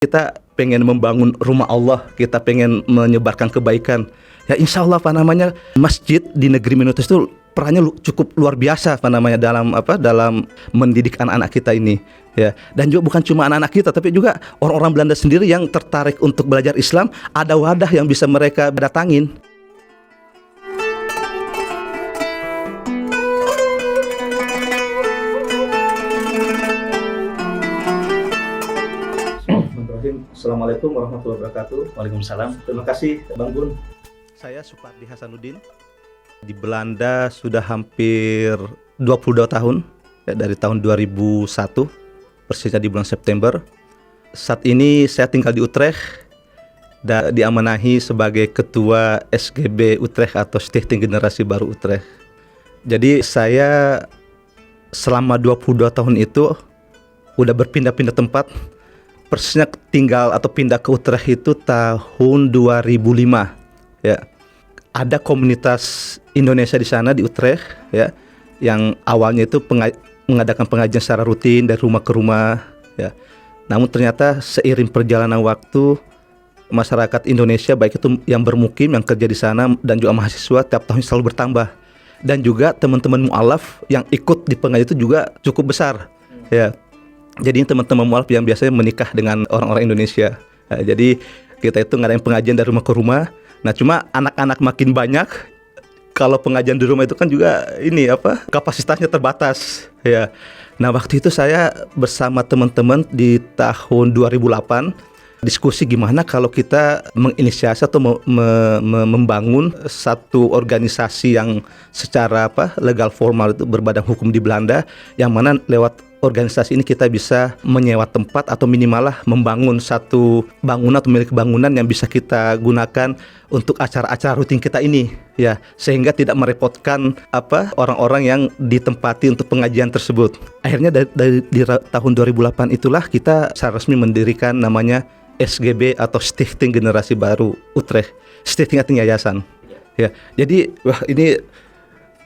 Kita pengen membangun rumah Allah, kita pengen menyebarkan kebaikan. Ya insya Allah masjid di negeri minoritas itu perannya cukup luar biasa dalam mendidik anak-anak kita ini. Ya, dan juga bukan cuma anak-anak kita, tapi juga orang-orang Belanda sendiri yang tertarik untuk belajar Islam, ada wadah yang bisa mereka datangin. Assalamualaikum warahmatullahi wabarakatuh. Waalaikumsalam. Terima kasih Bang Gun. Saya Supardi Hasanuddin. Di Belanda sudah hampir 22 tahun, ya, dari tahun 2001, persisnya di bulan September. Saat ini saya tinggal di Utrecht dan diamanahi sebagai Ketua SGB Utrecht atau Stichting Generasi Baru Utrecht. Jadi saya selama 22 tahun itu udah berpindah-pindah tempat. Persisnya tinggal atau pindah ke Utrecht itu tahun 2005, ya. Ada komunitas Indonesia di sana di Utrecht, ya, yang awalnya itu mengadakan pengajian secara rutin dari rumah ke rumah, ya. Namun ternyata seiring perjalanan waktu, masyarakat Indonesia baik itu yang bermukim, yang kerja di sana dan juga mahasiswa tiap tahun selalu bertambah. Dan juga teman-teman mu'alaf yang ikut di pengajian itu juga cukup besar, ya. Jadi teman-teman mu'alaf yang biasanya menikah dengan orang-orang Indonesia. Nah, jadi kita itu ngadain pengajian dari rumah ke rumah. Nah, cuma anak-anak makin banyak. Kalau pengajian di rumah itu kan juga kapasitasnya terbatas, ya. Nah, waktu itu saya bersama teman-teman di tahun 2008 diskusi gimana kalau kita menginisiasi atau membangun satu organisasi yang secara legal formal itu berbadan hukum di Belanda, yang mana lewat organisasi ini kita bisa menyewa tempat atau minimal membangun satu bangunan atau milik bangunan yang bisa kita gunakan untuk acara-acara rutin kita ini, ya, sehingga tidak merepotkan orang-orang yang ditempati untuk pengajian tersebut. Akhirnya di tahun 2008 itulah kita secara resmi mendirikan namanya SGB atau Stichting Generasi Baru Utrecht. Stichting artinya yayasan, ya. Jadi ini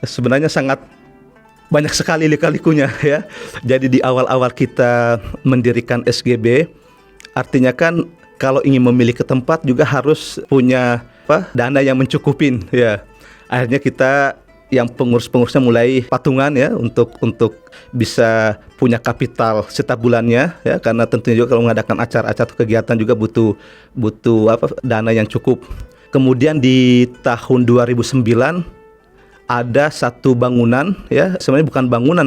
sebenarnya sangat banyak sekali lika-likunya, ya. Jadi di awal-awal kita mendirikan SGB, artinya kan kalau ingin memiliki tempat juga harus punya dana yang mencukupin, ya. Akhirnya kita yang pengurus-pengurusnya mulai patungan, ya, untuk bisa punya kapital setiap bulannya, ya, karena tentunya juga kalau mengadakan acara-acara atau kegiatan juga butuh dana yang cukup. Kemudian di tahun 2009 ada satu bangunan, ya, sebenarnya bukan bangunan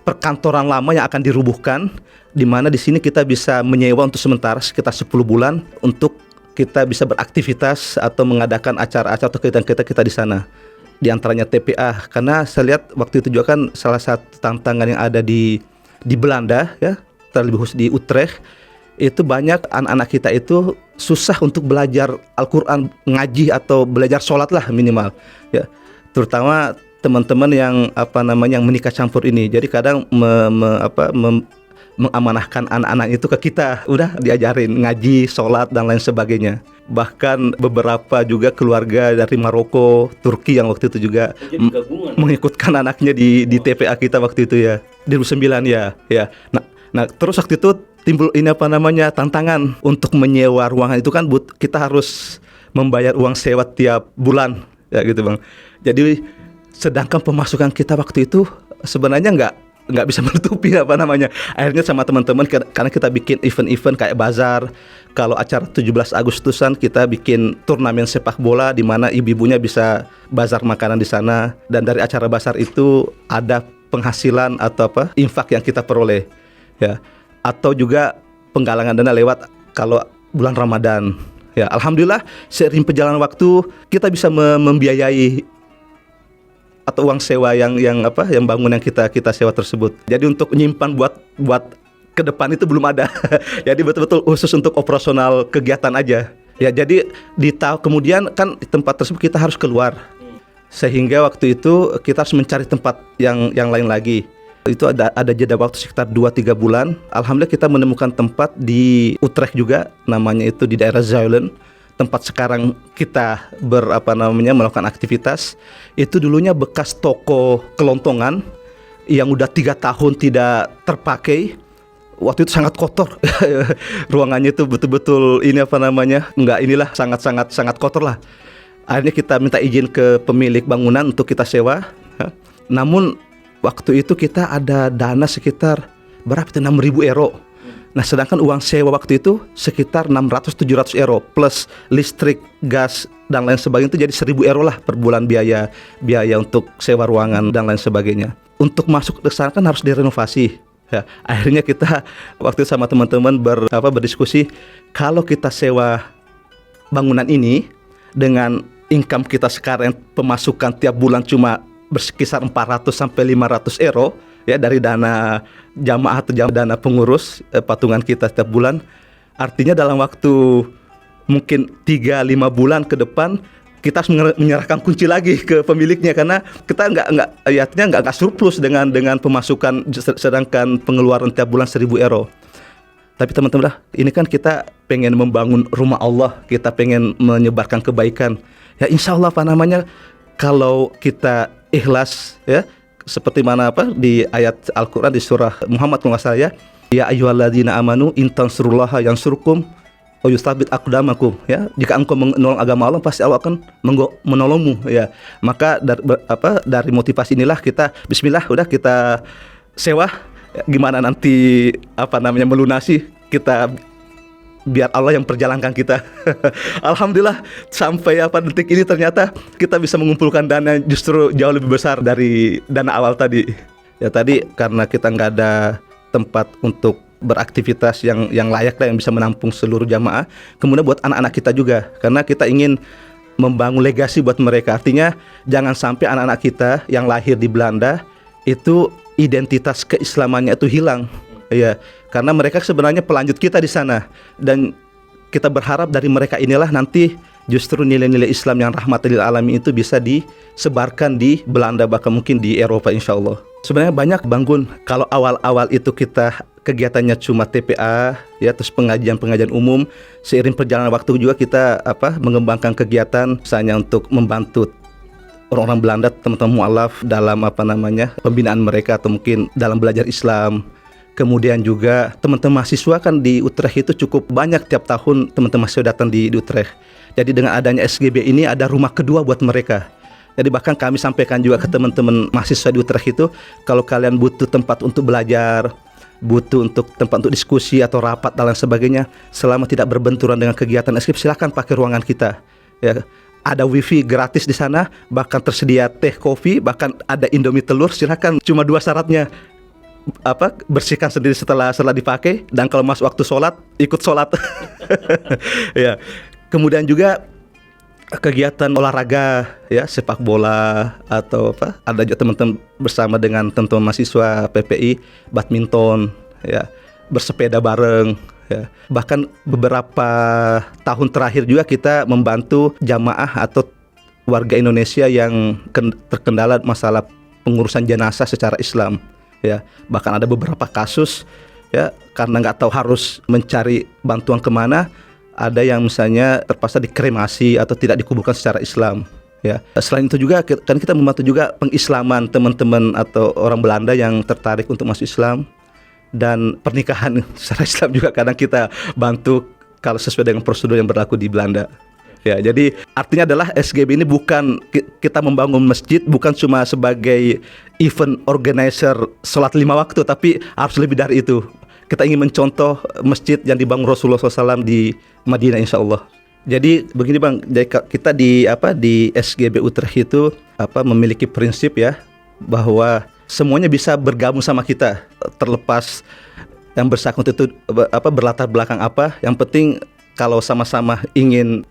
perkantoran lama yang akan dirubuhkan, di mana di sini kita bisa menyewa untuk sementara sekitar 10 bulan untuk kita bisa beraktivitas atau mengadakan acara-acara atau kegiatan kita di sana. Di antaranya TPA, karena saya lihat waktu itu juga kan salah satu tantangan yang ada di Belanda, ya, terlebih khusus di Utrecht, itu banyak anak-anak kita itu susah untuk belajar Al-Quran, ngaji atau belajar sholat lah minimal, ya. Terutama teman-teman yang yang menikah campur ini. Jadi kadang mengamanahkan anak-anak itu ke kita, udah diajarin ngaji, sholat dan lain sebagainya. Bahkan beberapa juga keluarga dari Maroko, Turki yang waktu itu juga mengikutkan anaknya di TPA kita waktu itu, ya, di 2009, ya. Nah terus waktu itu timbul tantangan untuk menyewa ruangan itu kan kita harus membayar uang sewa tiap bulan, ya gitu Bang. Jadi sedangkan pemasukan kita waktu itu sebenarnya nggak bisa menutupi Akhirnya sama teman-teman, karena kita bikin event-event kayak bazar. Kalau acara 17 Agustusan kita bikin turnamen sepak bola di mana ibu-ibunya bisa bazar makanan di sana, dan dari acara bazar itu ada penghasilan atau infak yang kita peroleh, ya. Atau juga penggalangan dana lewat kalau bulan Ramadan, ya. Alhamdulillah seiring perjalanan waktu kita bisa membiayai atau uang sewa yang bangun yang kita sewa tersebut. Jadi untuk menyimpan buat ke depan itu belum ada. Jadi betul-betul khusus untuk operasional kegiatan aja. Ya, jadi kemudian kan di tempat tersebut kita harus keluar. Sehingga waktu itu kita harus mencari tempat yang lain lagi. Itu ada jeda waktu sekitar 2-3 bulan. Alhamdulillah kita menemukan tempat di Utrecht juga, namanya itu di daerah Zuilen. Tempat sekarang kita melakukan aktivitas. Itu dulunya bekas toko kelontongan yang udah 3 tahun tidak terpakai. waktu itu sangat kotor. Ruangannya itu betul-betul ini apa namanya, nggak inilah, sangat kotor lah. Akhirnya kita minta izin ke pemilik bangunan untuk kita sewa. Namun waktu itu kita ada dana sekitar berapa itu, 6.000 euro. Nah sedangkan uang sewa waktu itu sekitar 600-700 euro plus listrik, gas dan lain sebagainya, itu jadi 1.000 euro lah per bulan biaya untuk sewa ruangan dan lain sebagainya. Untuk masuk ke sana kan harus direnovasi. Ya, akhirnya kita waktu itu sama teman-teman berdiskusi, kalau kita sewa bangunan ini dengan income kita sekarang, pemasukan tiap bulan cuma berkisar 400 sampai 500 euro ya dari dana jamaah atau dana pengurus patungan kita setiap bulan. Artinya dalam waktu mungkin 3-5 bulan ke depan kita harus menyerahkan kunci lagi ke pemiliknya, karena kita nggak surplus dengan pemasukan, sedangkan pengeluaran tiap bulan 1.000 euro. Tapi teman-teman, ini kan kita pengen membangun rumah Allah, kita pengen menyebarkan kebaikan. Ya insya Allah kalau kita ikhlas ya, seperti mana di ayat Al-Quran di surah Muhammad kalau nggak salah ya ayyuhalladzina amanu in tansurullaha yansurkum wa yustabit aqdamakum, ya, jika engkau menolong agama Allah pasti Allah akan menolongmu, ya. Maka dari motivasi inilah kita bismillah udah kita sewa, ya, gimana nanti melunasi kita biar Allah yang perjalankan kita. Alhamdulillah sampai detik ini ternyata kita bisa mengumpulkan dana justru jauh lebih besar dari dana awal tadi. Ya tadi karena kita nggak ada tempat untuk beraktivitas yang layak yang bisa menampung seluruh jamaah. Kemudian buat anak-anak kita juga, karena kita ingin membangun legasi buat mereka. Artinya jangan sampai anak-anak kita yang lahir di Belanda itu identitas keislamannya itu hilang. Ya, karena mereka sebenarnya pelanjut kita di sana, dan kita berharap dari mereka inilah nanti justru nilai-nilai Islam yang rahmatan lil alamin itu bisa disebarkan di Belanda, bahkan mungkin di Eropa insya Allah. Sebenarnya banyak bangun. Kalau awal-awal itu kita kegiatannya cuma TPA, ya, terus pengajian umum. Seiring perjalanan waktu juga kita mengembangkan kegiatan, misalnya untuk membantu orang-orang Belanda, teman-teman mu'alaf dalam pembinaan mereka atau mungkin dalam belajar Islam. Kemudian juga teman-teman mahasiswa kan di Utrecht itu cukup banyak, tiap tahun teman-teman mahasiswa datang di Utrecht. Jadi dengan adanya SGB ini ada rumah kedua buat mereka. Jadi bahkan kami sampaikan juga ke teman-teman mahasiswa di Utrecht itu, kalau kalian butuh tempat untuk belajar, butuh tempat untuk diskusi atau rapat dan lain sebagainya, selama tidak berbenturan dengan kegiatan SGB, silakan pakai ruangan kita. Ya, ada wifi gratis di sana, bahkan tersedia teh, kopi, bahkan ada Indomie telur. Silakan, cuma 2 syaratnya. Bersihkan sendiri setelah dipakai, dan kalau masuk waktu sholat ikut sholat. Ya. Kemudian juga kegiatan olahraga, ya, sepak bola atau ada juga teman-teman bersama dengan teman-teman mahasiswa PPI, badminton, ya, bersepeda bareng, ya. Bahkan beberapa tahun terakhir juga kita membantu jamaah atau warga Indonesia yang terkendala masalah pengurusan jenazah secara Islam. Ya, bahkan ada beberapa kasus, ya, karena nggak tahu harus mencari bantuan kemana, ada yang misalnya terpaksa dikremasi atau tidak dikuburkan secara Islam. Ya, selain itu juga kan kita membantu juga pengislaman teman-teman atau orang Belanda yang tertarik untuk masuk Islam, dan pernikahan secara Islam juga kadang kita bantu kalau sesuai dengan prosedur yang berlaku di Belanda. Ya, jadi artinya adalah SGB ini bukan kita membangun masjid bukan cuma sebagai event organizer sholat 5 waktu, tapi harus lebih dari itu. Kita ingin mencontoh masjid yang dibangun Rasulullah SAW di Madinah insya Allah. Jadi begini Bang, kita di SGB Utrecht itu memiliki prinsip, ya, bahwa semuanya bisa bergabung sama kita, terlepas yang bersangkutan itu berlatar belakang apa. Yang penting kalau sama-sama ingin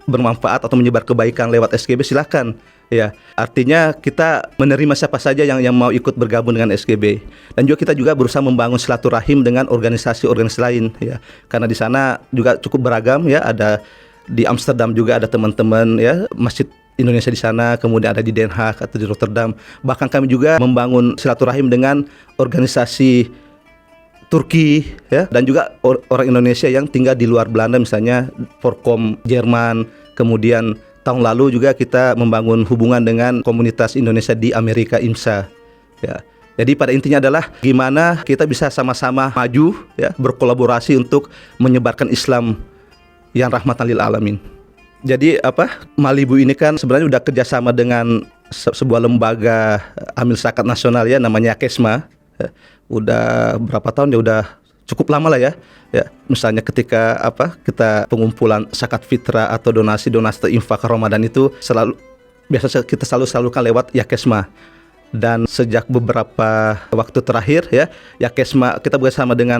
bermanfaat atau menyebar kebaikan lewat SGB, silakan. Ya, artinya kita menerima siapa saja yang mau ikut bergabung dengan SGB. Dan juga kita juga berusaha membangun silaturahim dengan organisasi-organisasi lain, ya. Karena di sana juga cukup beragam, ya. Ada di Amsterdam juga ada teman-teman, ya, Masjid Indonesia di sana, kemudian ada di Den Haag atau di Rotterdam. Bahkan kami juga membangun silaturahim dengan organisasi Turki, ya, dan juga orang Indonesia yang tinggal di luar Belanda, misalnya Forkom Jerman. Kemudian tahun lalu juga kita membangun hubungan dengan komunitas Indonesia di Amerika, IMSA, ya. Jadi pada intinya adalah gimana kita bisa sama-sama maju ya, berkolaborasi untuk menyebarkan Islam yang rahmatan lil alamin. Jadi Malibu ini kan sebenarnya udah kerjasama dengan sebuah lembaga amil zakat nasional ya, namanya Yakesma. Udah berapa tahun ya, udah cukup lama lah ya. Ya, misalnya ketika kita pengumpulan zakat fitrah atau donasi infak Ramadan itu kita selalu salurkan lewat Yakesma. Dan sejak beberapa waktu terakhir ya, Yakesma, kita bersama dengan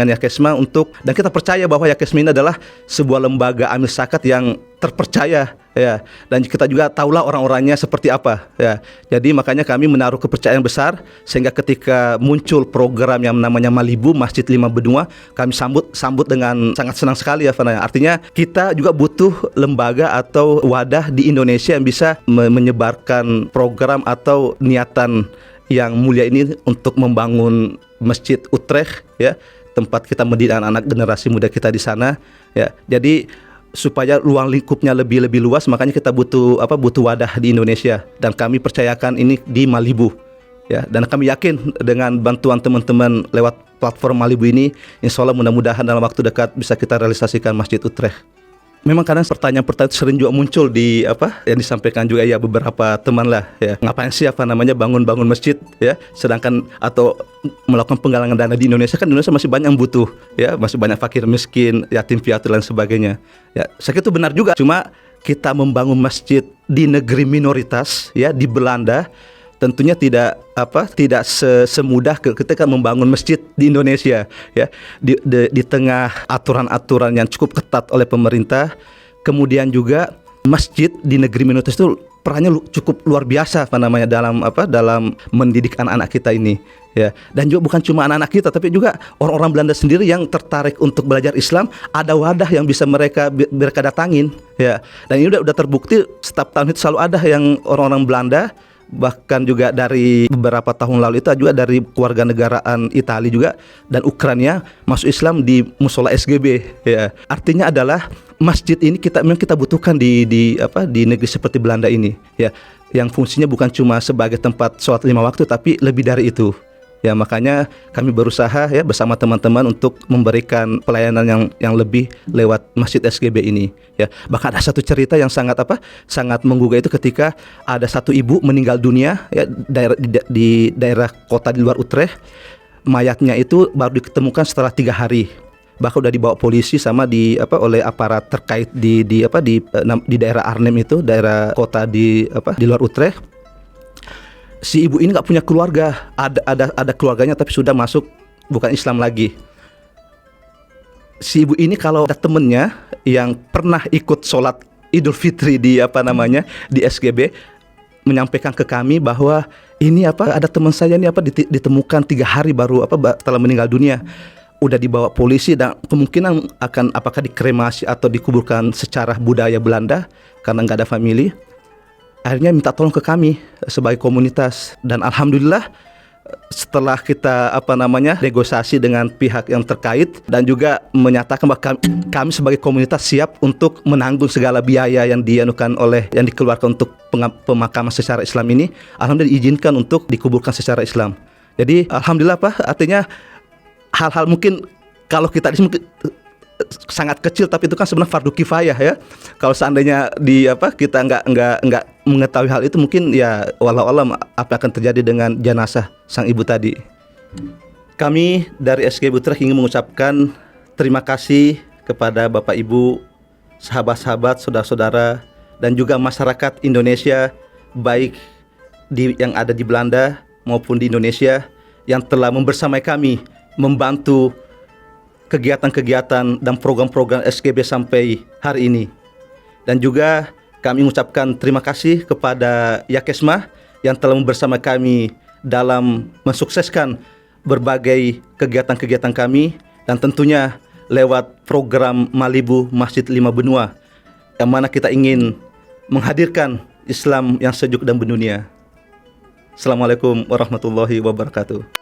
Yakesma dan kita percaya bahwa Yakesma ini adalah sebuah lembaga amil zakat yang terpercaya ya, dan kita juga tahulah orang-orangnya seperti apa ya. Jadi makanya kami menaruh kepercayaan besar sehingga ketika muncul program yang namanya Malibu Masjid 5 Benua, kami sambut dengan sangat senang sekali ya. Artinya kita juga butuh lembaga atau wadah di Indonesia yang bisa menyebarkan program atau niatan yang mulia ini untuk membangun Masjid Utrecht ya, tempat kita mendidik anak-anak generasi muda kita di sana ya. Jadi supaya ruang lingkupnya lebih luas, makanya kita butuh wadah di Indonesia, dan kami percayakan ini di Malibu ya, dan kami yakin dengan bantuan teman-teman lewat platform Malibu ini, insya Allah mudah-mudahan dalam waktu dekat bisa kita realisasikan Masjid Utrecht. Memang kadang pertanyaan-pertanyaan sering juga muncul di yang disampaikan juga ya beberapa teman lah ya, ngapain sih bangun masjid ya, sedangkan atau melakukan penggalangan dana di Indonesia, kan Indonesia masih banyak yang butuh ya, masih banyak fakir miskin, yatim piatu dan sebagainya ya. Saya kira itu benar juga, cuma kita membangun masjid di negeri minoritas ya, di Belanda, tentunya tidak semudah ketika membangun masjid di Indonesia ya, di tengah aturan-aturan yang cukup ketat oleh pemerintah. Kemudian juga masjid di negeri minoritas itu perannya cukup luar biasa dalam mendidik anak-anak kita ini ya. Dan juga bukan cuma anak-anak kita, tapi juga orang-orang Belanda sendiri yang tertarik untuk belajar Islam, ada wadah yang bisa mereka datangin ya. Dan ini udah terbukti, setiap tahun itu selalu ada yang orang-orang Belanda, bahkan juga dari beberapa tahun lalu itu juga dari keluarga negaraan Italia juga dan Ukraina masuk Islam di musola SGB ya. Artinya adalah masjid ini memang kita butuhkan di negeri seperti Belanda ini ya, yang fungsinya bukan cuma sebagai tempat sholat 5 waktu, tapi lebih dari itu ya. Makanya kami berusaha ya bersama teman-teman untuk memberikan pelayanan yang lebih lewat Masjid SGB ini ya. Bahkan ada satu cerita yang sangat menggugah, itu ketika ada satu ibu meninggal dunia ya, di daerah kota di luar Utrecht. Mayatnya itu baru ditemukan setelah 3 hari. Bahkan udah dibawa polisi oleh aparat terkait di daerah Arnhem, itu daerah kota di luar Utrecht. Si ibu ini nggak punya keluarga, ada keluarganya tapi sudah masuk bukan Islam lagi. Si ibu ini kalau ada temennya yang pernah ikut sholat Idul Fitri di SGB, menyampaikan ke kami bahwa ini ada teman saya ini ditemukan 3 hari baru setelah meninggal dunia, udah dibawa polisi, dan kemungkinan akan apakah dikremasi atau dikuburkan secara budaya Belanda karena nggak ada family. Akhirnya minta tolong ke kami sebagai komunitas, dan alhamdulillah setelah kita negosiasi dengan pihak yang terkait dan juga menyatakan bahwa kami sebagai komunitas siap untuk menanggung segala biaya yang dikeluarkan untuk pemakaman secara Islam ini, alhamdulillah diizinkan untuk dikuburkan secara Islam. Jadi alhamdulillah artinya hal-hal mungkin kalau kita di sini sangat kecil, tapi itu kan sebenarnya fardu kifayah ya. Kalau seandainya kita nggak mengetahui hal itu, mungkin ya wallahu alam apa akan terjadi dengan jenazah sang ibu tadi. Kami dari SGB Utrecht ingin mengucapkan terima kasih kepada Bapak Ibu, sahabat-sahabat, saudara-saudara, dan juga masyarakat Indonesia, baik yang ada di Belanda maupun di Indonesia, yang telah membersamai kami membantu kegiatan-kegiatan dan program-program SGB sampai hari ini. Dan juga kami mengucapkan terima kasih kepada Yakesma yang telah bersama kami dalam mensukseskan berbagai kegiatan-kegiatan kami, dan tentunya lewat program Malibu Masjid 5 Benua, yang mana kita ingin menghadirkan Islam yang sejuk dan mendunia. Assalamualaikum warahmatullahi wabarakatuh.